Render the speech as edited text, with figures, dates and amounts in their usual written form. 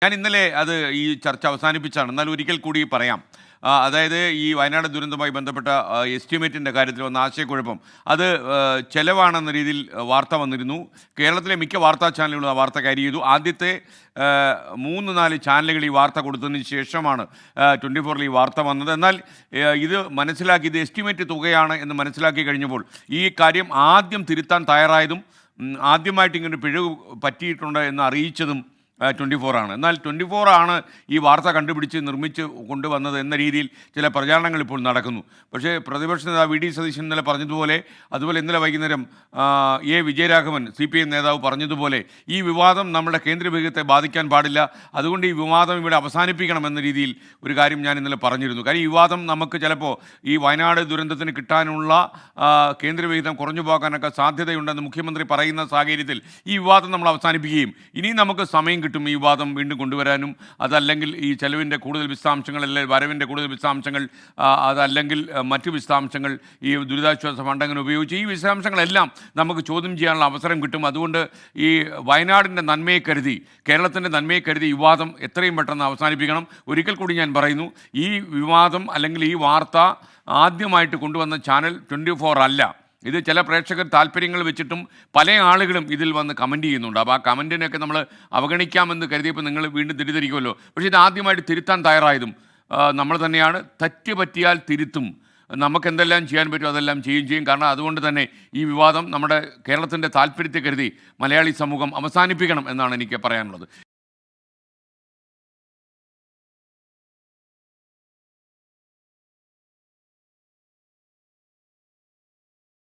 ഞാൻ ഇന്നലെ അത് ഈ ചർച്ച അവസാനിപ്പിച്ചാണ്. എന്നാൽ ഒരിക്കൽ കൂടി പറയാം. അതായത് ഈ വയനാട് ദുരന്തവുമായി ബന്ധപ്പെട്ട എസ്റ്റിമേറ്റിൻ്റെ കാര്യത്തിൽ വന്ന ആശയക്കുഴപ്പം അത് ചെലവാണെന്ന രീതിയിൽ വാർത്ത വന്നിരുന്നു. കേരളത്തിലെ മിക്ക വാർത്താ ചാനലുകളും ആ വാർത്ത ക്യാരി ചെയ്തു. ആദ്യത്തെ 3-4 ചാനലുകൾ ഈ വാർത്ത കൊടുത്തതിന് ശേഷമാണ് 24-ൽ ഈ വാർത്ത വന്നത്. എന്നാൽ ഇത് മനസ്സിലാക്കി, ഇത് എസ്റ്റിമേറ്റ് തുകയാണ് എന്ന് മനസ്സിലാക്കി കഴിഞ്ഞപ്പോൾ ഈ കാര്യം ആദ്യം തിരുത്താൻ തയ്യാറായതും ആദ്യമായിട്ട് ഇങ്ങനെ പിഴവ് പറ്റിയിട്ടുണ്ട് എന്ന് അറിയിച്ചതും 24 ആണ്. എന്നാൽ 24 ആണ് ഈ വാർത്ത കണ്ടുപിടിച്ച് നിർമ്മിച്ച് കൊണ്ടുവന്നത് എന്ന രീതിയിൽ ചില പ്രചാരണങ്ങൾ ഇപ്പോൾ നടക്കുന്നു. പക്ഷേ പ്രതിപക്ഷ നേതാവ് വി.ഡി. സതീശൻ ഇന്നലെ പറഞ്ഞതുപോലെ, അതുപോലെ ഇന്നലെ വൈകുന്നേരം വിജയരാഘവൻ CPM നേതാവ് പറഞ്ഞതുപോലെ, ഈ വിവാദം നമ്മുടെ കേന്ദ്രവിഹിതത്തെ ബാധിക്കാൻ പാടില്ല, അതുകൊണ്ട് ഈ വിവാദം ഇവിടെ അവസാനിപ്പിക്കണം എന്ന രീതിയിൽ ഒരു കാര്യം ഞാൻ ഇന്നലെ പറഞ്ഞിരുന്നു. കാര്യം ഈ വിവാദം നമുക്ക് ചിലപ്പോൾ ഈ വയനാട് ദുരന്തത്തിന് കിട്ടാനുള്ള കേന്ദ്രവിഹിതം കുറഞ്ഞു പോകാനൊക്കെ സാധ്യതയുണ്ടെന്ന് മുഖ്യമന്ത്രി പറയുന്ന സാഹചര്യത്തിൽ ഈ വിവാദം നമ്മൾ അവസാനിപ്പിക്കുകയും ഇനിയും നമുക്ക് സമയം കിട്ടും ഈ വിവാദം വീണ്ടും കൊണ്ടുവരാനും, അതല്ലെങ്കിൽ ഈ ചെലവിൻ്റെ കൂടുതൽ വിശദാംശങ്ങൾ, അല്ലെങ്കിൽ വരവിൻ്റെ കൂടുതൽ വിശദാംശങ്ങൾ, അതല്ലെങ്കിൽ മറ്റു വിശദാംശങ്ങൾ ഈ ദുരിതാശ്വാസ ഫണ്ട് അങ്ങനെ ഉപയോഗിച്ച് ഈ വിശദാംശങ്ങളെല്ലാം നമുക്ക് ചോദ്യം ചെയ്യാനുള്ള അവസരം കിട്ടും. അതുകൊണ്ട് ഈ വയനാടിൻ്റെ നന്മയെ കരുതി, കേരളത്തിൻ്റെ നന്മയെ കരുതി ഈ വിവാദം എത്രയും പെട്ടെന്ന് അവസാനിപ്പിക്കണം. ഒരിക്കൽ കൂടി ഞാൻ പറയുന്നു, ഈ വിവാദം അല്ലെങ്കിൽ ഈ വാർത്ത ആദ്യമായിട്ട് കൊണ്ടുവന്ന ചാനൽ 24 അല്ല. ഇത് ചില പ്രേക്ഷകർ താല്പര്യങ്ങൾ വെച്ചിട്ടും പല ആളുകളും ഇതിൽ വന്ന് കമൻറ്റ് ചെയ്യുന്നുണ്ട്. അപ്പോൾ ആ കമൻറ്റിനൊക്കെ നമ്മൾ അവഗണിക്കാമെന്ന് കരുതിയപ്പോൾ നിങ്ങൾ വീണ്ടും തെറ്റിദ്ധരിക്കുമല്ലോ. പക്ഷേ ഇത് ആദ്യമായിട്ട് തിരുത്താൻ തയ്യാറായതും നമ്മൾ തന്നെയാണ്. തെറ്റ് പറ്റിയാൽ തിരുത്തും. നമുക്ക് എന്തെല്ലാം ചെയ്യാൻ പറ്റും അതെല്ലാം ചെയ്യും. കാരണം അതുകൊണ്ട് തന്നെ ഈ വിവാദം നമ്മുടെ കേരളത്തിൻ്റെ താല്പര്യത്തെ കരുതി മലയാളി സമൂഹം അവസാനിപ്പിക്കണം എന്നാണ് എനിക്ക് പറയാനുള്ളത്.